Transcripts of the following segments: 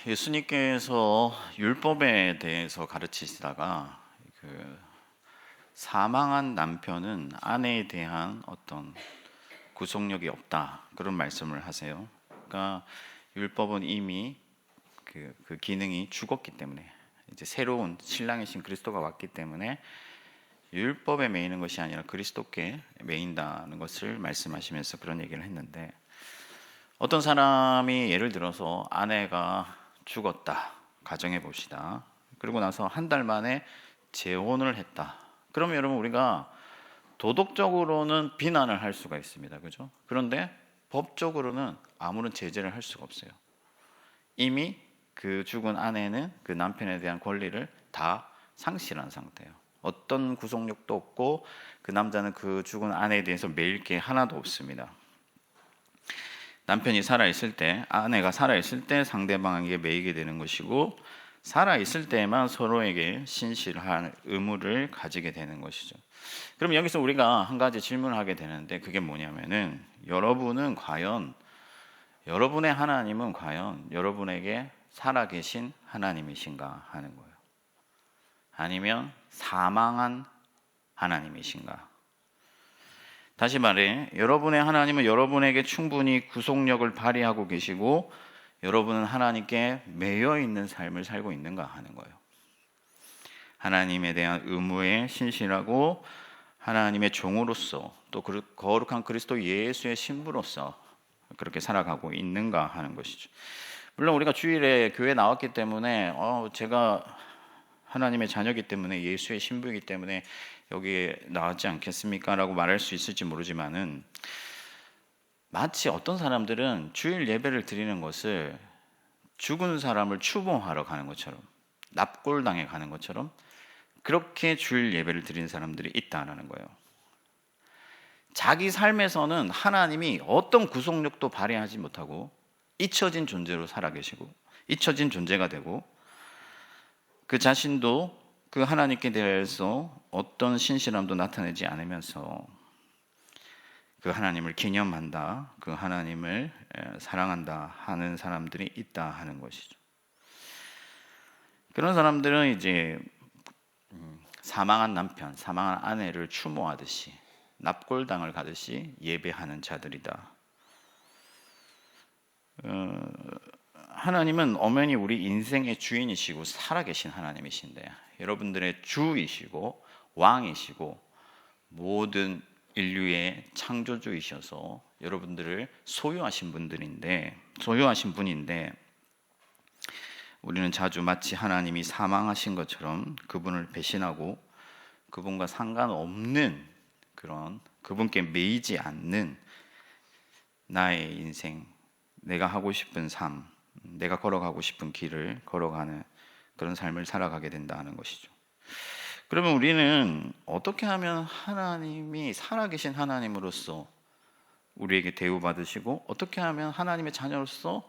예수님께서 율법에 대해서 가르치시다가 사망한 남편은 아내에 대한 어떤 구속력이 없다, 그런 말씀을 하세요. 그러니까 율법은 이미 그 기능이 죽었기 때문에 이제 새로운 신랑이신 그리스도가 왔기 때문에 율법에 매이는 것이 아니라 그리스도께 매인다는 것을 말씀하시면서 그런 얘기를 했는데, 어떤 사람이 예를 들어서 아내가 죽었다, 가정해 봅시다. 그리고 나서 한 달 만에 재혼을 했다. 그러면 여러분, 우리가 도덕적으로는 비난을 할 수가 있습니다. 그죠? 그런데 법적으로는 아무런 제재를 할 수가 없어요. 이미 그 죽은 아내는 그 남편에 대한 권리를 다 상실한 상태예요. 어떤 구속력도 없고 그 남자는 그 죽은 아내에 대해서 매일 게 하나도 없습니다. 남편이 살아있을 때, 아내가 살아있을 때 상대방에게 매이게 되는 것이고, 살아있을 때만 서로에게 신실할 의무를 가지게 되는 것이죠. 그럼 여기서 우리가 한 가지 질문을 하게 되는데, 그게 뭐냐면은, 여러분의 하나님은 과연 여러분에게 살아계신 하나님이신가 하는 거예요. 아니면 사망한 하나님이신가? 다시 말해, 여러분의 하나님은 여러분에게 충분히 구속력을 발휘하고 계시고 여러분은 하나님께 매여 있는 삶을 살고 있는가 하는 거예요. 하나님에 대한 의무에 신실하고 하나님의 종으로서, 또 거룩한 그리스도 예수의 신부로서 그렇게 살아가고 있는가 하는 것이죠. 물론 우리가 주일에 교회 나왔기 때문에 제가 하나님의 자녀이기 때문에, 예수의 신부이기 때문에 여기에 나왔지 않겠습니까? 라고 말할 수 있을지 모르지만은, 마치 어떤 사람들은 주일 예배를 드리는 것을 죽은 사람을 추모하러 가는 것처럼, 납골당에 가는 것처럼 그렇게 주일 예배를 드리는 사람들이 있다는 거예요. 자기 삶에서는 하나님이 어떤 구속력도 발휘하지 못하고 잊혀진 존재로 살아계시고 잊혀진 존재가 되고, 그 자신도 그 하나님께 대해서 어떤 신실함도 나타내지 않으면서 그 하나님을 기념한다, 그 하나님을 사랑한다 하는 사람들이 있다 하는 것이죠. 그런 사람들은 이제 사망한 남편, 사망한 아내를 추모하듯이, 납골당을 가듯이 예배하는 자들이다. 하나님은 엄연히 우리 인생의 주인이시고 살아계신 하나님이신데, 여러분들의 주이시고 왕이시고 모든 인류의 창조주이셔서 여러분들을 소유하신 분인데, 우리는 자주 마치 하나님이 사망하신 것처럼 그분을 배신하고 그분과 상관없는 그런, 그분께 매이지 않는 나의 인생, 내가 하고 싶은 삶, 내가 걸어가고 싶은 길을 걸어가는 그런 삶을 살아가게 된다는 것이죠. 그러면 우리는 어떻게 하면 하나님이 살아계신 하나님으로서 우리에게 대우받으시고, 어떻게 하면 하나님의 자녀로서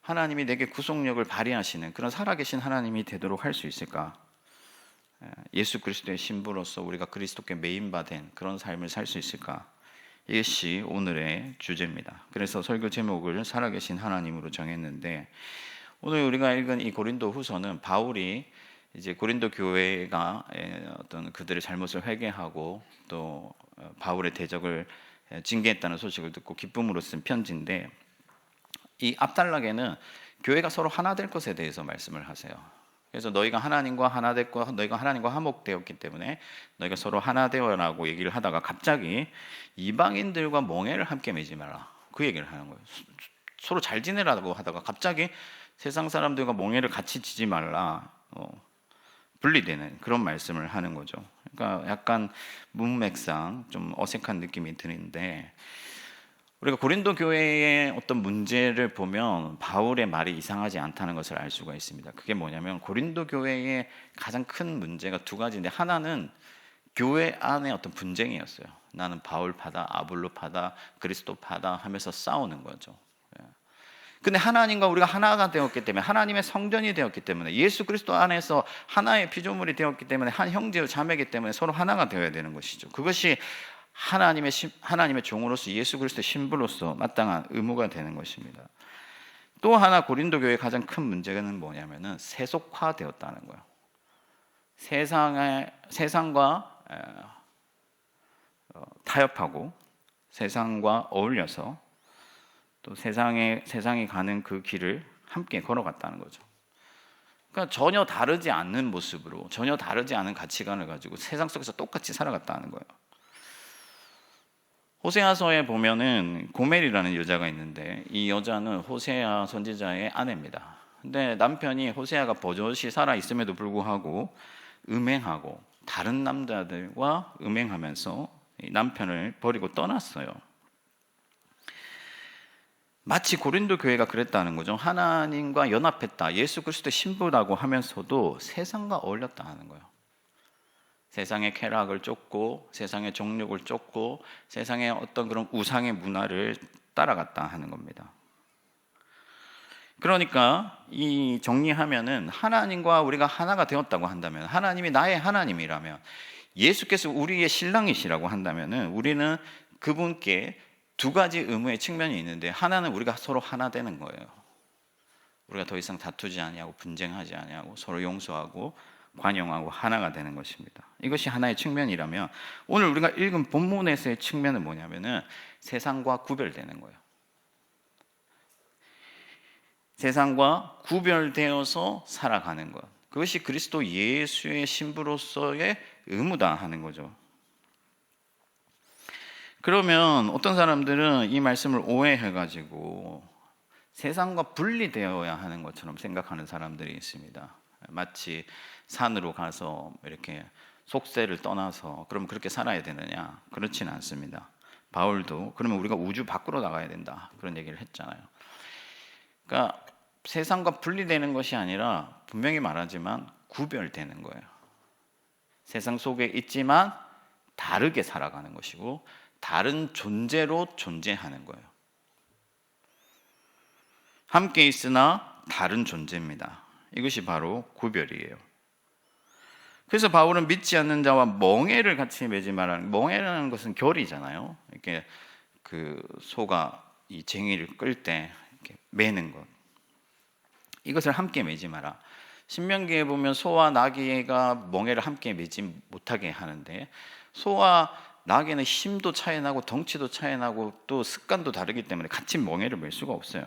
하나님이 내게 구속력을 발휘하시는 그런 살아계신 하나님이 되도록 할 수 있을까? 예수 그리스도의 신부로서 우리가 그리스도께 매인받은 그런 삶을 살 수 있을까? 이것이 오늘의 주제입니다. 그래서 설교 제목을 살아계신 하나님으로 정했는데, 오늘 우리가 읽은 이 고린도 후서는 바울이 이제 고린도 교회가 어떤 그들의 잘못을 회개하고 또 바울의 대적을 징계했다는 소식을 듣고 기쁨으로 쓴 편지인데, 이 앞단락에는 교회가 서로 하나 될 것에 대해서 말씀을 하세요. 그래서 너희가 하나님과 하나 됐고 너희가 하나님과 화목되었기 때문에 너희가 서로 하나 되어라고 얘기를 하다가 갑자기 이방인들과 盟회를 함께 맺지 말라, 그 얘기를 하는 거예요. 서로 잘 지내라고 하다가 갑자기 세상 사람들과 盟회를 같이 지지 말라, 분리되는 그런 말씀을 하는 거죠. 그러니까 약간 문맥상 좀 어색한 느낌이 드는데, 우리가 고린도 교회의 어떤 문제를 보면 바울의 말이 이상하지 않다는 것을 알 수가 있습니다. 그게 뭐냐면, 고린도 교회의 가장 큰 문제가 두 가지인데, 하나는 교회 안에 어떤 분쟁이었어요. 나는 바울파다, 아볼로파다, 그리스도파다 하면서 싸우는 거죠. 근데 하나님과 우리가 하나가 되었기 때문에, 하나님의 성전이 되었기 때문에, 예수 그리스도 안에서 하나의 피조물이 되었기 때문에, 한 형제요 자매이기 때문에 서로 하나가 되어야 되는 것이죠. 그것이 하나님의 종으로서, 예수 그리스도의 신부로서 마땅한 의무가 되는 것입니다. 또 하나 고린도 교회의 가장 큰 문제는 뭐냐면은 세속화되었다는 거예요. 세상과 타협하고 세상과 어울려서 또 세상이 가는 그 길을 함께 걸어갔다는 거죠. 그러니까 전혀 다르지 않는 모습으로, 전혀 다르지 않은 가치관을 가지고 세상 속에서 똑같이 살아갔다는 거예요. 호세아서에 보면은 고멜이라는 여자가 있는데, 이 여자는 호세아 선지자의 아내입니다. 근데 남편이 호세아가 버젓이 살아 있음에도 불구하고 음행하고 다른 남자들과 음행하면서 남편을 버리고 떠났어요. 마치 고린도 교회가 그랬다는 거죠. 하나님과 연합했다, 예수 그리스도의 신부라고 하면서도 세상과 어울렸다 하는 거예요. 세상의 쾌락을 쫓고 세상의 정욕을 쫓고 세상의 어떤 그런 우상의 문화를 따라갔다 하는 겁니다. 그러니까 이 정리하면은 하나님과 우리가 하나가 되었다고 한다면, 하나님이 나의 하나님이라면, 예수께서 우리의 신랑이시라고 한다면은 우리는 그분께 두 가지 의무의 측면이 있는데, 하나는 우리가 서로 하나 되는 거예요. 우리가 더 이상 다투지 아니하고 분쟁하지 아니하고 서로 용서하고 관용하고 하나가 되는 것입니다. 이것이 하나의 측면이라면, 오늘 우리가 읽은 본문에서의 측면은 뭐냐면은 세상과 구별되는 거예요. 세상과 구별되어서 살아가는 것, 그것이 그리스도 예수의 신부로서의 의무다 하는 거죠. 그러면 어떤 사람들은 이 말씀을 오해해가지고 세상과 분리되어야 하는 것처럼 생각하는 사람들이 있습니다. 마치 산으로 가서 이렇게 속세를 떠나서 그럼 그렇게 살아야 되느냐? 그렇지는 않습니다. 바울도 그러면 우리가 우주 밖으로 나가야 된다, 그런 얘기를 했잖아요. 그러니까 세상과 분리되는 것이 아니라 분명히 말하지만 구별되는 거예요. 세상 속에 있지만 다르게 살아가는 것이고 다른 존재로 존재하는 거예요. 함께 있으나 다른 존재입니다. 이것이 바로 구별이에요. 그래서 바울은 믿지 않는 자와 멍에를 같이 매지 말라는, 멍에라는 것은 결이잖아요. 이렇게 그 소가 이 쟁이를 끌 때 이렇게 매는 것, 이것을 함께 매지 마라. 신명기에 보면 소와 나귀가 멍에를 함께 매지 못하게 하는데, 소와 나귀는 힘도 차이 나고 덩치도 차이 나고 또 습관도 다르기 때문에 같이 멍에를 맬 수가 없어요.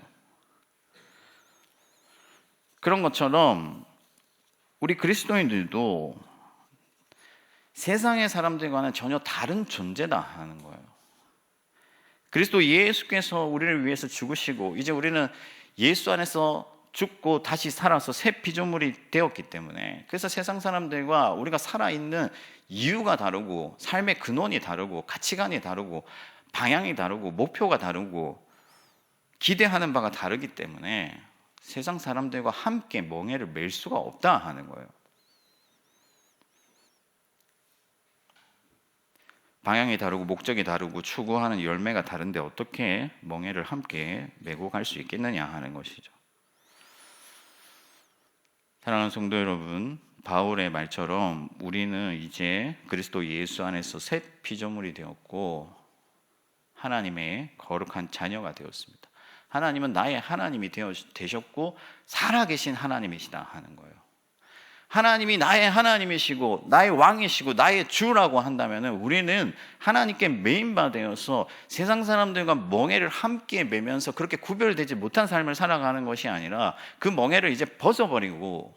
그런 것처럼 우리 그리스도인들도 세상의 사람들과는 전혀 다른 존재다 하는 거예요. 그리스도 예수께서 우리를 위해서 죽으시고 이제 우리는 예수 안에서 죽고 다시 살아서 새 피조물이 되었기 때문에, 그래서 세상 사람들과 우리가 살아있는 이유가 다르고 삶의 근원이 다르고 가치관이 다르고 방향이 다르고 목표가 다르고 기대하는 바가 다르기 때문에 세상 사람들과 함께 멍에를 맬 수가 없다 하는 거예요. 방향이 다르고 목적이 다르고 추구하는 열매가 다른데 어떻게 멍에를 함께 메고 갈 수 있겠느냐 하는 것이죠. 사랑하는 성도 여러분, 바울의 말처럼 우리는 이제 그리스도 예수 안에서 새 피조물이 되었고 하나님의 거룩한 자녀가 되었습니다. 하나님은 나의 하나님이 되셨고 살아계신 하나님이시다 하는 거예요. 하나님이 나의 하나님이시고 나의 왕이시고 나의 주라고 한다면 우리는 하나님께 매인바 되어서 세상 사람들과 멍에를 함께 매면서 그렇게 구별되지 못한 삶을 살아가는 것이 아니라 그 멍에를 이제 벗어버리고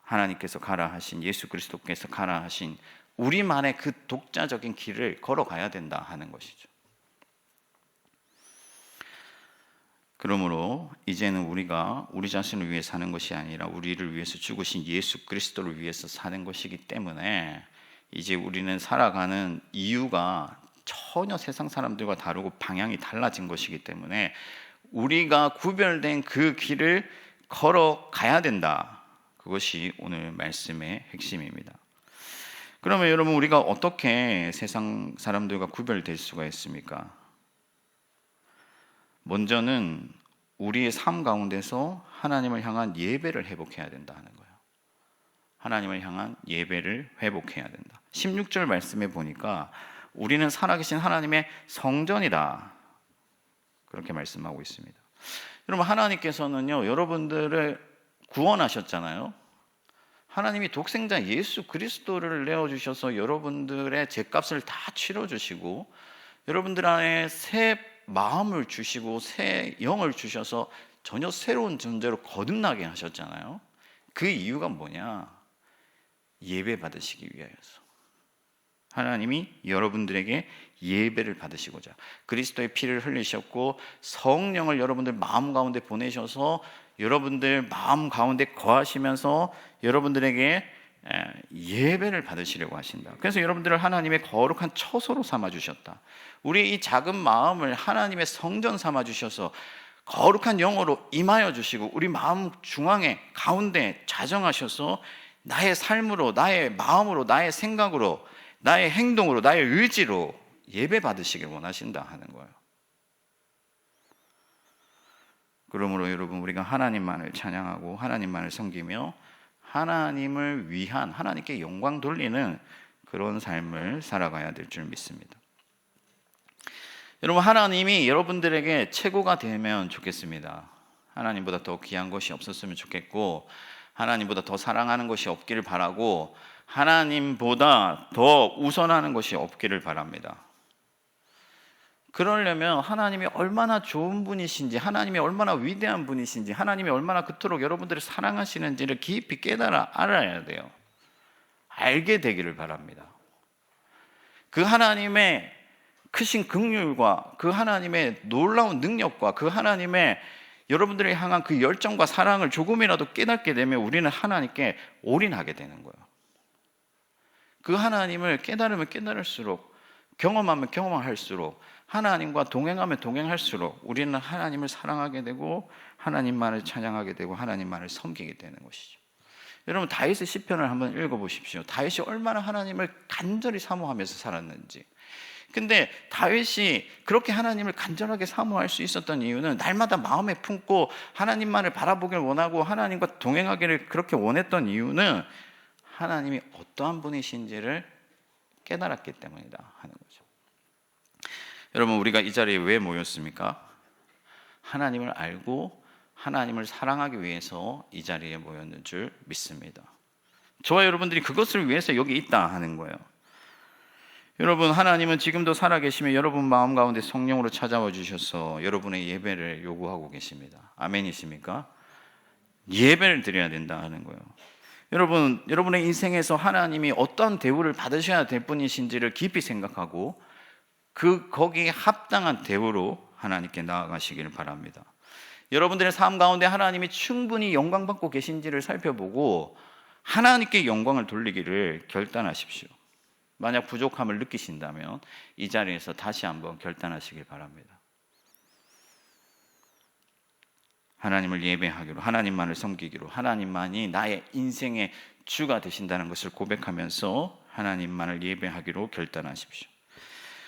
하나님께서 가라 하신, 예수 그리스도께서 가라 하신 우리만의 그 독자적인 길을 걸어가야 된다 하는 것이죠. 그러므로 이제는 우리가 우리 자신을 위해 사는 것이 아니라 우리를 위해서 죽으신 예수 그리스도를 위해서 사는 것이기 때문에 이제 우리는 살아가는 이유가 전혀 세상 사람들과 다르고 방향이 달라진 것이기 때문에 우리가 구별된 그 길을 걸어가야 된다. 그것이 오늘 말씀의 핵심입니다. 그러면 여러분, 우리가 어떻게 세상 사람들과 구별될 수가 있습니까? 먼저는 우리의 삶 가운데서 하나님을 향한 예배를 회복해야 된다 하는 거예요. 하나님을 향한 예배를 회복해야 된다. 16절 말씀에 보니까 우리는 살아계신 하나님의 성전이다, 그렇게 말씀하고 있습니다. 여러분, 하나님께서는요, 여러분들을 구원하셨잖아요. 하나님이 독생자 예수 그리스도를 내어주셔서 여러분들의 죄값을 다 치러주시고 여러분들 안에 새 마음을 주시고 새 영을 주셔서 전혀 새로운 존재로 거듭나게 하셨잖아요. 그 이유가 뭐냐? 예배 받으시기 위하여서. 하나님이 여러분들에게 예배를 받으시고자 그리스도의 피를 흘리셨고 성령을 여러분들 마음 가운데 보내셔서 여러분들 마음 가운데 거하시면서 여러분들에게 예배를 받으시려고 하신다. 그래서 여러분들을 하나님의 거룩한 처소로 삼아주셨다. 우리 이 작은 마음을 하나님의 성전 삼아주셔서 거룩한 영으로 임하여 주시고 우리 마음 중앙에 가운데 자정하셔서 나의 삶으로, 나의 마음으로, 나의 생각으로, 나의 행동으로, 나의 의지로 예배 받으시길 원하신다 하는 거예요. 그러므로 여러분, 우리가 하나님만을 찬양하고 하나님만을 섬기며 하나님을 위한, 하나님께 영광 돌리는 그런 삶을 살아가야 될 줄 믿습니다. 여러분, 하나님이 여러분들에게 최고가 되면 좋겠습니다. 하나님보다 더 귀한 것이 없었으면 좋겠고 하나님보다 더 사랑하는 것이 없기를 바라고 하나님보다 더 우선하는 것이 없기를 바랍니다. 그러려면 하나님이 얼마나 좋은 분이신지, 하나님이 얼마나 위대한 분이신지, 하나님이 얼마나 그토록 여러분들을 사랑하시는지를 깊이 깨달아 알아야 돼요. 알게 되기를 바랍니다. 그 하나님의 크신 긍휼과 그 하나님의 놀라운 능력과 그 하나님의 여러분들을 향한 그 열정과 사랑을 조금이라도 깨닫게 되면 우리는 하나님께 올인하게 되는 거예요. 그 하나님을 깨달으면 깨달을수록, 경험하면 경험할수록, 하나님과 동행하면 동행할수록 우리는 하나님을 사랑하게 되고 하나님만을 찬양하게 되고 하나님만을 섬기게 되는 것이죠. 여러분, 다윗의 시편을 한번 읽어보십시오. 다윗이 얼마나 하나님을 간절히 사모하면서 살았는지. 근데 다윗이 그렇게 하나님을 간절하게 사모할 수 있었던 이유는 날마다 마음에 품고 하나님만을 바라보길 원하고 하나님과 동행하기를 그렇게 원했던 이유는 하나님이 어떠한 분이신지를 깨달았기 때문이다 하는 거죠. 여러분, 우리가 이 자리에 왜 모였습니까? 하나님을 알고 하나님을 사랑하기 위해서 이 자리에 모였는 줄 믿습니다. 저와 여러분들이 그것을 위해서 여기 있다 하는 거예요. 여러분, 하나님은 지금도 살아계시며 여러분 마음 가운데 성령으로 찾아와 주셔서 여러분의 예배를 요구하고 계십니다. 아멘이십니까? 예배를 드려야 된다 하는 거예요. 여러분, 여러분의 인생에서 하나님이 어떤 대우를 받으셔야 될 분이신지를 깊이 생각하고 거기에 합당한 대우로 하나님께 나아가시기를 바랍니다. 여러분들의 삶 가운데 하나님이 충분히 영광 받고 계신지를 살펴보고 하나님께 영광을 돌리기를 결단하십시오. 만약 부족함을 느끼신다면 이 자리에서 다시 한번 결단하시길 바랍니다. 하나님을 예배하기로, 하나님만을 섬기기로, 하나님만이 나의 인생의 주가 되신다는 것을 고백하면서 하나님만을 예배하기로 결단하십시오.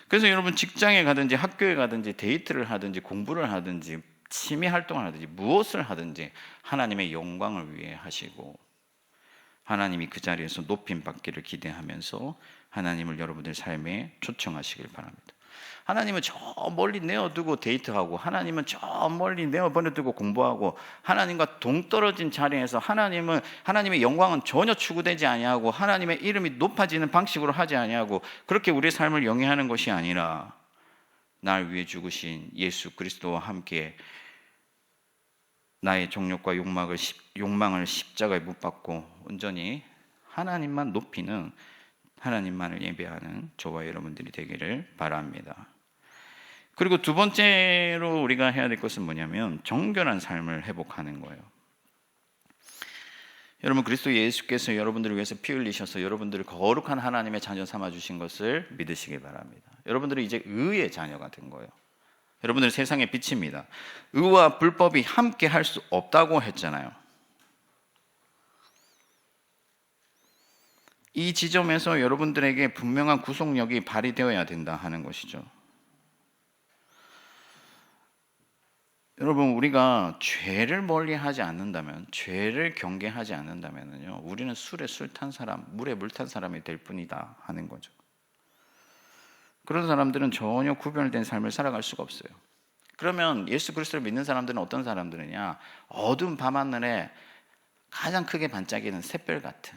그래서 여러분, 직장에 가든지 학교에 가든지 데이트를 하든지 공부를 하든지 취미 활동을 하든지 무엇을 하든지 하나님의 영광을 위해 하시고 하나님이 그 자리에서 높임 받기를 기대하면서 하나님을 여러분들 삶에 초청하시길 바랍니다. 하나님은 저 멀리 내어두고 데이트하고 하나님은 저 멀리 내어버려두고 공부하고 하나님과 동떨어진 자리에서 하나님의 영광은 전혀 추구되지 아니하고 하나님의 이름이 높아지는 방식으로 하지 아니하고 그렇게 우리의 삶을 영위하는 것이 아니라 날 위해 죽으신 예수 그리스도와 함께 나의 정욕과 욕망을 십자가에 못 박고 온전히 하나님만 높이는, 하나님만을 예배하는 저와 여러분들이 되기를 바랍니다. 그리고 두 번째로 우리가 해야 될 것은 뭐냐면 정결한 삶을 회복하는 거예요. 여러분, 그리스도 예수께서 여러분들을 위해서 피 흘리셔서 여러분들을 거룩한 하나님의 자녀 삼아주신 것을 믿으시기 바랍니다. 여러분들은 이제 의의 자녀가 된 거예요. 여러분들은 세상의 빛입니다. 의와 불법이 함께 할 수 없다고 했잖아요. 이 지점에서 여러분들에게 분명한 구속력이 발휘되어야 된다 하는 것이죠. 여러분, 우리가 죄를 멀리하지 않는다면, 죄를 경계하지 않는다면요, 우리는 술에 술 탄 사람, 물에 물 탄 사람이 될 뿐이다 하는 거죠. 그런 사람들은 전혀 구별된 삶을 살아갈 수가 없어요. 그러면 예수 그리스도를 믿는 사람들은 어떤 사람들이냐? 어두운 밤하늘에 가장 크게 반짝이는 샛별 같은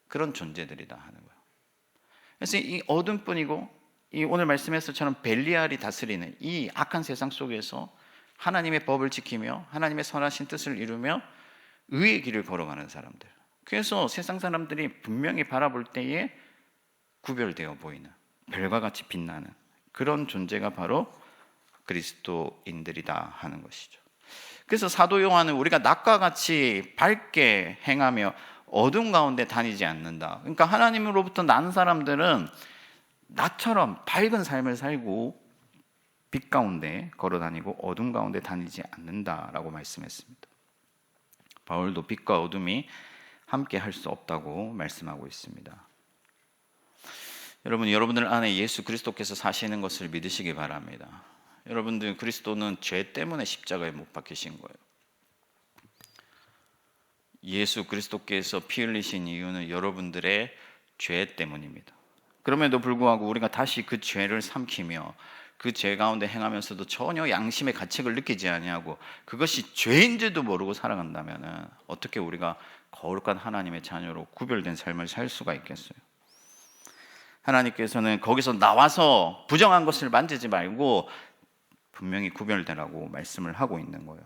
그런 존재들이다 하는 거예요. 그래서 이 어둠뿐이고 이 오늘 말씀에서처럼 벨리알이 다스리는 이 악한 세상 속에서 하나님의 법을 지키며 하나님의 선하신 뜻을 이루며 의의 길을 걸어가는 사람들. 그래서 세상 사람들이 분명히 바라볼 때에 구별되어 보이는 별과 같이 빛나는 그런 존재가 바로 그리스도인들이다 하는 것이죠. 그래서 사도 요한은 우리가 낮과 같이 밝게 행하며 어둠 가운데 다니지 않는다. 그러니까 하나님으로부터 난 사람들은 나처럼 밝은 삶을 살고 빛 가운데 걸어 다니고 어둠 가운데 다니지 않는다라고 말씀했습니다. 바울도 빛과 어둠이 함께 할 수 없다고 말씀하고 있습니다. 여러분들 안에 예수 그리스도께서 사시는 것을 믿으시기 바랍니다. 여러분들, 그리스도는 죄 때문에 십자가에 못 박히신 거예요. 예수 그리스도께서 피 흘리신 이유는 여러분들의 죄 때문입니다. 그럼에도 불구하고 우리가 다시 그 죄를 삼키며 그 죄 가운데 행하면서도 전혀 양심의 가책을 느끼지 아니하고 그것이 죄인 줄도 모르고 살아간다면 어떻게 우리가 거룩한 하나님의 자녀로 구별된 삶을 살 수가 있겠어요? 하나님께서는 거기서 나와서 부정한 것을 만지지 말고 분명히 구별되라고 말씀을 하고 있는 거예요.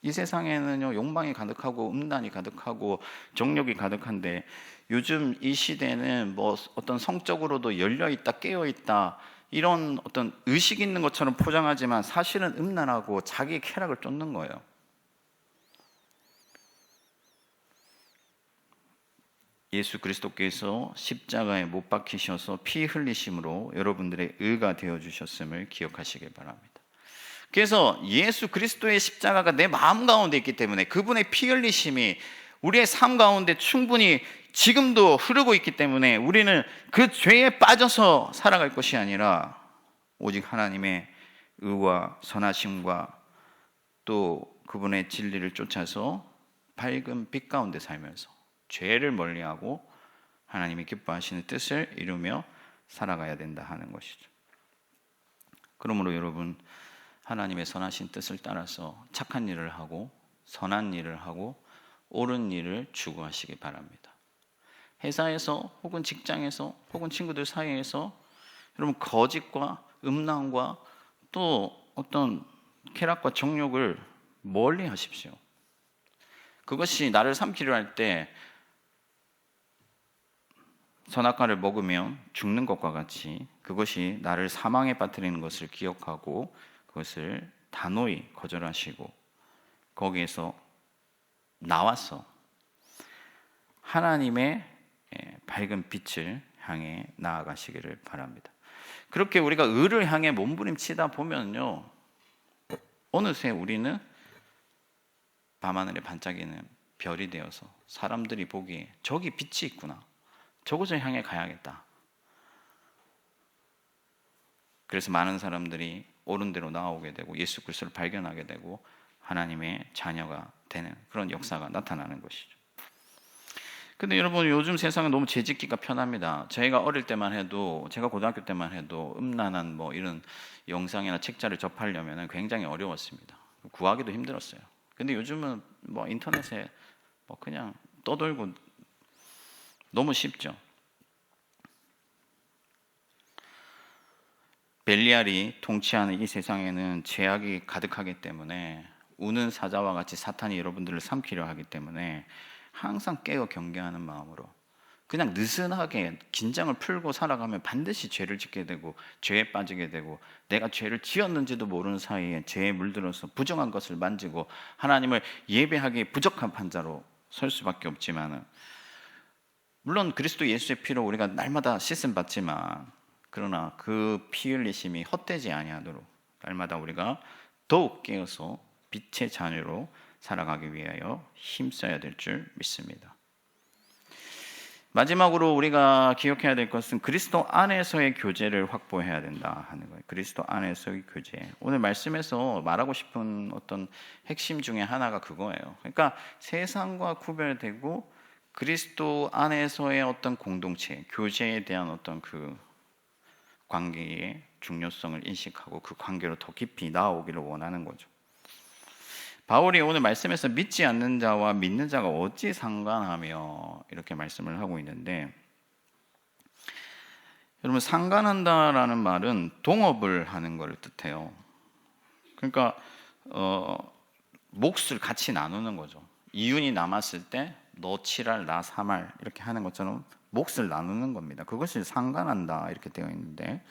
이 세상에는요, 욕망이 가득하고 음란이 가득하고 정욕이 가득한데 요즘 이 시대는 뭐 어떤 성적으로도 열려있다 깨어있다 이런 어떤 의식 있는 것처럼 포장하지만 사실은 음란하고 자기 쾌락을 쫓는 거예요. 예수 그리스도께서 십자가에 못 박히셔서 피 흘리심으로 여러분들의 의가 되어주셨음을 기억하시길 바랍니다. 그래서 예수 그리스도의 십자가가 내 마음 가운데 있기 때문에 그분의 피 흘리심이 우리의 삶 가운데 충분히 지금도 흐르고 있기 때문에 우리는 그 죄에 빠져서 살아갈 것이 아니라 오직 하나님의 의와 선하심과 또 그분의 진리를 쫓아서 밝은 빛 가운데 살면서 죄를 멀리하고 하나님이 기뻐하시는 뜻을 이루며 살아가야 된다 하는 것이죠. 그러므로 여러분, 하나님의 선하신 뜻을 따라서 착한 일을 하고 선한 일을 하고 옳은 일을 추구하시기 바랍니다. 회사에서 혹은 직장에서 혹은 친구들 사이에서 여러분 거짓과 음란과 또 어떤 쾌락과 정욕을 멀리 하십시오. 그것이 나를 삼키려 할 때 선악과를 먹으면 죽는 것과 같이 그것이 나를 사망에 빠뜨리는 것을 기억하고 그것을 단호히 거절하시고 거기에서 나와서 하나님의 밝은 빛을 향해 나아가시기를 바랍니다. 그렇게 우리가 의를 향해 몸부림치다 보면요, 어느새 우리는 밤하늘에 반짝이는 별이 되어서 사람들이 보기에 저기 빛이 있구나, 저곳을 향해 가야겠다. 그래서 많은 사람들이 옳은 대로 나오게 되고 예수 그리스도를 발견하게 되고 하나님의 자녀가 되는 그런 역사가 나타나는 것이죠. 근데 여러분, 요즘 세상은 너무 죄짓기가 편합니다. 저희가 어릴 때만 해도, 제가 고등학교 때만 해도 음란한 뭐 이런 영상이나 책자를 접하려면 굉장히 어려웠습니다. 구하기도 힘들었어요. 근데 요즘은 뭐 인터넷에 뭐 그냥 떠돌고 너무 쉽죠. 벨리알이 통치하는 이 세상에는 죄악이 가득하기 때문에 우는 사자와 같이 사탄이 여러분들을 삼키려 하기 때문에 항상 깨어 경계하는 마음으로 그냥 느슨하게 긴장을 풀고 살아가면 반드시 죄를 짓게 되고 죄에 빠지게 되고 내가 죄를 지었는지도 모르는 사이에 죄에 물들어서 부정한 것을 만지고 하나님을 예배하기에 부적한 판자로 설 수밖에 없지만, 물론 그리스도 예수의 피로 우리가 날마다 씻음 받지만 그러나 그 피 흘리심이 헛되지 아니하도록 날마다 우리가 더욱 깨어서 빛의 자녀로 살아가기 위하여 힘써야 될 줄 믿습니다. 마지막으로 우리가 기억해야 될 것은 그리스도 안에서의 교제를 확보해야 된다 하는 거예요. 그리스도 안에서의 교제. 오늘 말씀에서 말하고 싶은 어떤 핵심 중에 하나가 그거예요. 그러니까 세상과 구별되고 그리스도 안에서의 어떤 공동체, 교제에 대한 어떤 그 관계의 중요성을 인식하고 그 관계로 더 깊이 나아오기를 원하는 거죠. 바울이 오늘 말씀에서 믿지 않는 자와 믿는 자가 어찌 상관하며 이렇게 말씀을 하고 있는데, 여러분, 상관한다라는 말은 동업을 하는 것을 뜻해요. 그러니까 몫을 같이 나누는 거죠. 이윤이 남았을 때 너 7할 나 3할 이렇게 하는 것처럼 몫을 나누는 겁니다. 그것이 상관한다 이렇게 되어 있는데,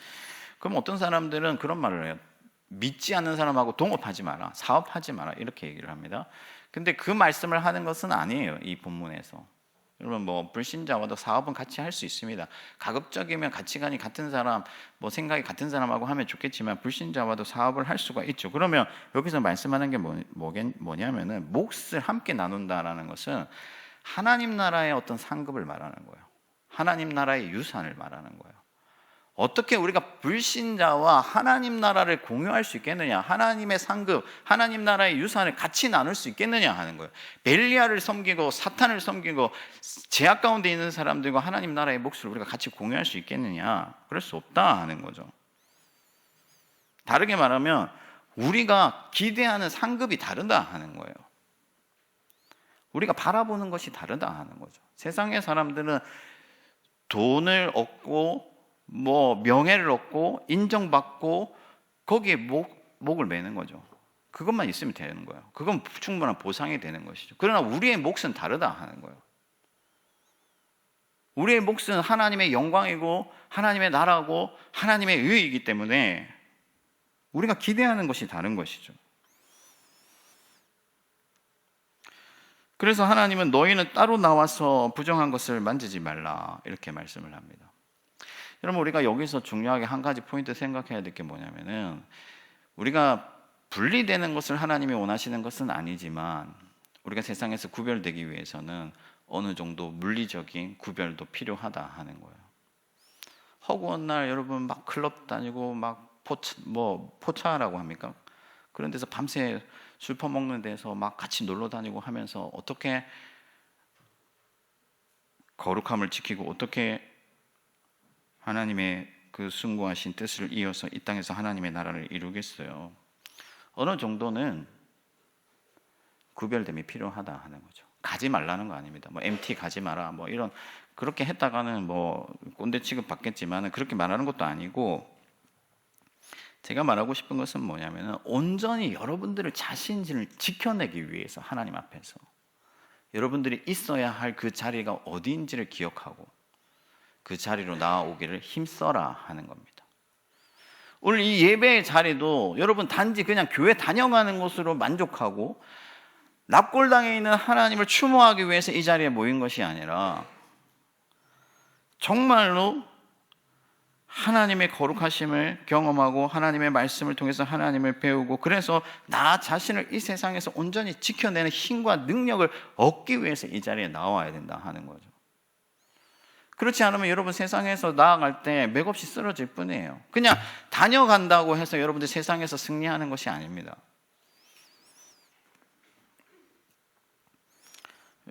그럼 어떤 사람들은 그런 말을 해요. 믿지 않는 사람하고 동업하지 마라, 사업하지 마라 이렇게 얘기를 합니다. 근데 그 말씀을 하는 것은 아니에요. 이 본문에서 여러분, 뭐 불신자와도 사업은 같이 할 수 있습니다. 가급적이면 가치관이 같은 사람, 뭐 생각이 같은 사람하고 하면 좋겠지만 불신자와도 사업을 할 수가 있죠. 그러면 여기서 말씀하는 게 뭐냐면은 몫을 함께 나눈다라는 것은 하나님 나라의 어떤 상급을 말하는 거예요. 하나님 나라의 유산을 말하는 거예요. 어떻게 우리가 불신자와 하나님 나라를 공유할 수 있겠느냐, 하나님의 상급, 하나님 나라의 유산을 같이 나눌 수 있겠느냐 하는 거예요. 벨리알을 섬기고 사탄을 섬기고 죄악 가운데 있는 사람들과 하나님 나라의 몫을 우리가 같이 공유할 수 있겠느냐, 그럴 수 없다 하는 거죠. 다르게 말하면 우리가 기대하는 상급이 다르다 하는 거예요. 우리가 바라보는 것이 다르다 하는 거죠. 세상의 사람들은 돈을 얻고 뭐 명예를 얻고 인정받고 거기에 목을 매는 거죠. 그것만 있으면 되는 거예요. 그건 충분한 보상이 되는 것이죠. 그러나 우리의 몫은 다르다 하는 거예요. 우리의 몫은 하나님의 영광이고 하나님의 나라고 하나님의 의이기 때문에 우리가 기대하는 것이 다른 것이죠. 그래서 하나님은 너희는 따로 나와서 부정한 것을 만지지 말라 이렇게 말씀을 합니다. 여러분, 우리가 여기서 중요하게 한 가지 포인트 생각해야 될 게 뭐냐면은, 우리가 분리되는 것을 하나님이 원하시는 것은 아니지만 우리가 세상에서 구별되기 위해서는 어느 정도 물리적인 구별도 필요하다 하는 거예요. 허구한 날 여러분 막 클럽 다니고 막 포차라고 합니까? 그런 데서 밤새 술 퍼먹는 데서 막 같이 놀러 다니고 하면서 어떻게 거룩함을 지키고 어떻게 하나님의 그 숭고하신 뜻을 이어서 이 땅에서 하나님의 나라를 이루겠어요. 어느 정도는 구별됨이 필요하다 하는 거죠. 가지 말라는 거 아닙니다. 뭐 MT 가지 마라 뭐 이런, 그렇게 했다가는 뭐 꼰대 취급 받겠지만 그렇게 말하는 것도 아니고, 제가 말하고 싶은 것은 뭐냐면은 온전히 여러분들을 자신을 지켜내기 위해서 하나님 앞에서 여러분들이 있어야 할 그 자리가 어디인지를 기억하고 그 자리로 나아오기를 힘써라 하는 겁니다. 오늘 이 예배의 자리도 여러분 단지 그냥 교회 다녀가는 것으로 만족하고 납골당에 있는 하나님을 추모하기 위해서 이 자리에 모인 것이 아니라 정말로 하나님의 거룩하심을 경험하고 하나님의 말씀을 통해서 하나님을 배우고, 그래서 나 자신을 이 세상에서 온전히 지켜내는 힘과 능력을 얻기 위해서 이 자리에 나와야 된다 하는 거죠. 그렇지 않으면 여러분 세상에서 나아갈 때 맥없이 쓰러질 뿐이에요. 그냥 다녀간다고 해서 여러분들 세상에서 승리하는 것이 아닙니다.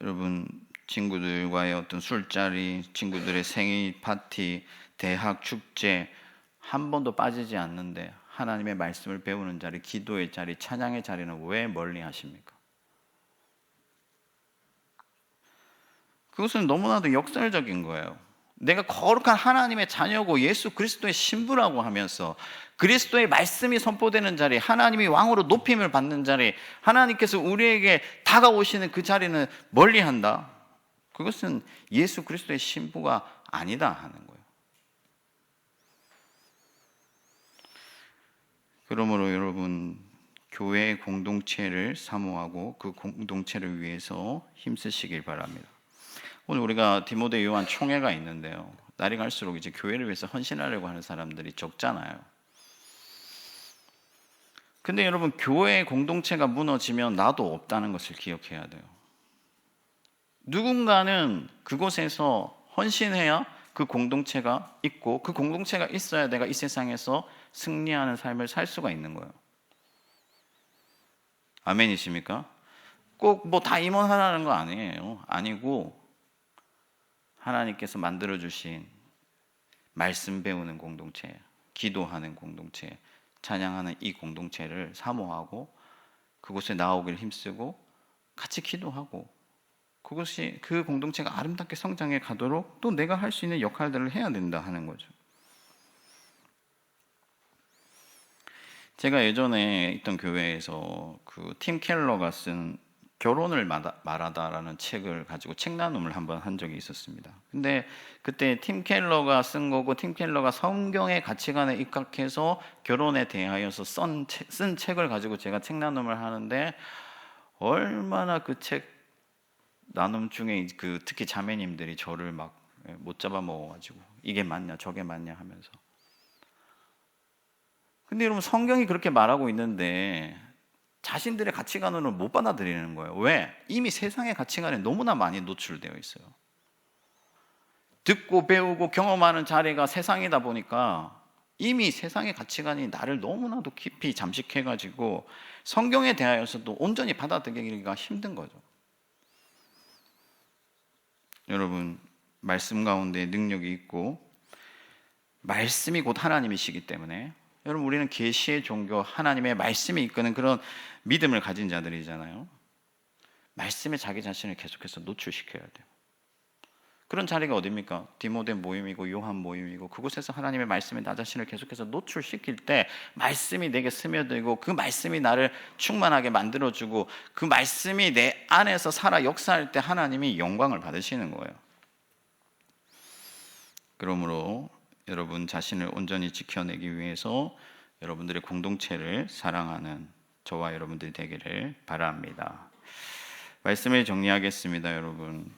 여러분, 친구들과의 어떤 술자리, 친구들의 생일 파티, 대학 축제 한 번도 빠지지 않는데 하나님의 말씀을 배우는 자리, 기도의 자리, 찬양의 자리는 왜 멀리 하십니까? 그것은 너무나도 역설적인 거예요. 내가 거룩한 하나님의 자녀고 예수 그리스도의 신부라고 하면서 그리스도의 말씀이 선포되는 자리, 하나님이 왕으로 높임을 받는 자리, 하나님께서 우리에게 다가오시는 그 자리는 멀리한다. 그것은 예수 그리스도의 신부가 아니다 하는 거예요. 그러므로 여러분, 교회의 공동체를 사모하고 그 공동체를 위해서 힘쓰시길 바랍니다. 오늘 우리가 디모데 요한 총회가 있는데요, 날이 갈수록 이제 교회를 위해서 헌신하려고 하는 사람들이 적잖아요. 근데 여러분, 교회의 공동체가 무너지면 나도 없다는 것을 기억해야 돼요. 누군가는 그곳에서 헌신해야 그 공동체가 있고, 그 공동체가 있어야 내가 이 세상에서 승리하는 삶을 살 수가 있는 거예요. 아멘이십니까? 꼭 뭐 다 임원하라는 거 아니에요. 아니고 하나님께서 만들어주신 말씀 배우는 공동체, 기도하는 공동체, 찬양하는 이 공동체를 사모하고 그곳에 나오기를 힘쓰고 같이 기도하고 그것이 그 공동체가 아름답게 성장해 가도록 또 내가 할 수 있는 역할들을 해야 된다 하는 거죠. 제가 예전에 있던 교회에서 그 팀 켈러가 쓴 결혼을 말하다라는 책을 가지고 책 나눔을 한번 한 적이 있었습니다. 근데 그때 팀 켈러가 쓴 거고 팀 켈러가 성경의 가치관에 입각해서 결혼에 대하여서 쓴 책을 가지고 제가 책 나눔을 하는데 얼마나 그 책 나눔 중에 그 특히 자매님들이 저를 막 못 잡아 먹어가지고 이게 맞냐 저게 맞냐 하면서. 근데 여러분 성경이 그렇게 말하고 있는데 자신들의 가치관으로 못 받아들이는 거예요. 왜? 이미 세상의 가치관에 너무나 많이 노출되어 있어요. 듣고 배우고 경험하는 자리가 세상이다 보니까 이미 세상의 가치관이 나를 너무나도 깊이 잠식해가지고 성경에 대하여서도 온전히 받아들이기가 힘든 거죠. 여러분, 말씀 가운데 능력이 있고 말씀이 곧 하나님이시기 때문에 여러분 우리는 계시의 종교, 하나님의 말씀이 이끄는 그런 믿음을 가진 자들이잖아요. 말씀에 자기 자신을 계속해서 노출시켜야 돼요. 그런 자리가 어디입니까? 디모데 모임이고 요한 모임이고 그곳에서 하나님의 말씀에 나 자신을 계속해서 노출시킬 때 말씀이 내게 스며들고 그 말씀이 나를 충만하게 만들어주고 그 말씀이 내 안에서 살아 역사할 때 하나님이 영광을 받으시는 거예요. 그러므로 여러분 자신을 온전히 지켜내기 위해서 여러분들의 공동체를 사랑하는 저와 여러분들이 되기를 바랍니다. 말씀을 정리하겠습니다. 여러분,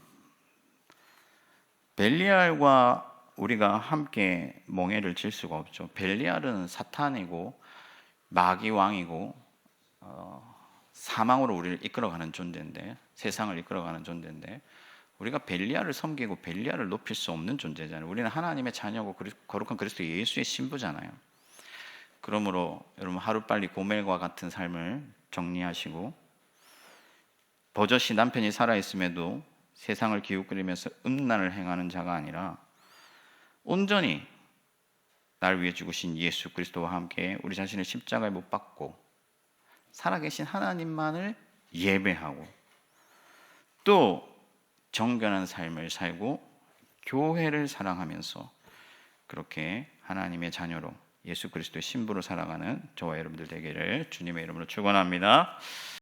벨리알과 우리가 함께 멍해를 칠 수가 없죠. 벨리알은 사탄이고 마귀 왕이고 사망으로 우리를 이끌어가는 존재인데, 세상을 이끌어가는 존재인데 우리가 벨리알을 섬기고 벨리알을 높일 수 없는 존재잖아요. 우리는 하나님의 자녀고 거룩한 그리스도 예수의 신부잖아요. 그러므로 여러분 하루빨리 고멜과 같은 삶을 정리하시고 버젓이 남편이 살아있음에도 세상을 기웃거리면서 음란을 행하는 자가 아니라 온전히 나를 위해 죽으신 예수 그리스도와 함께 우리 자신을 십자가에 못 박고 살아계신 하나님만을 예배하고 또 정결한 삶을 살고 교회를 사랑하면서 그렇게 하나님의 자녀로 예수 그리스도의 신부로 살아가는 저와 여러분들 되기를 주님의 이름으로 축원합니다.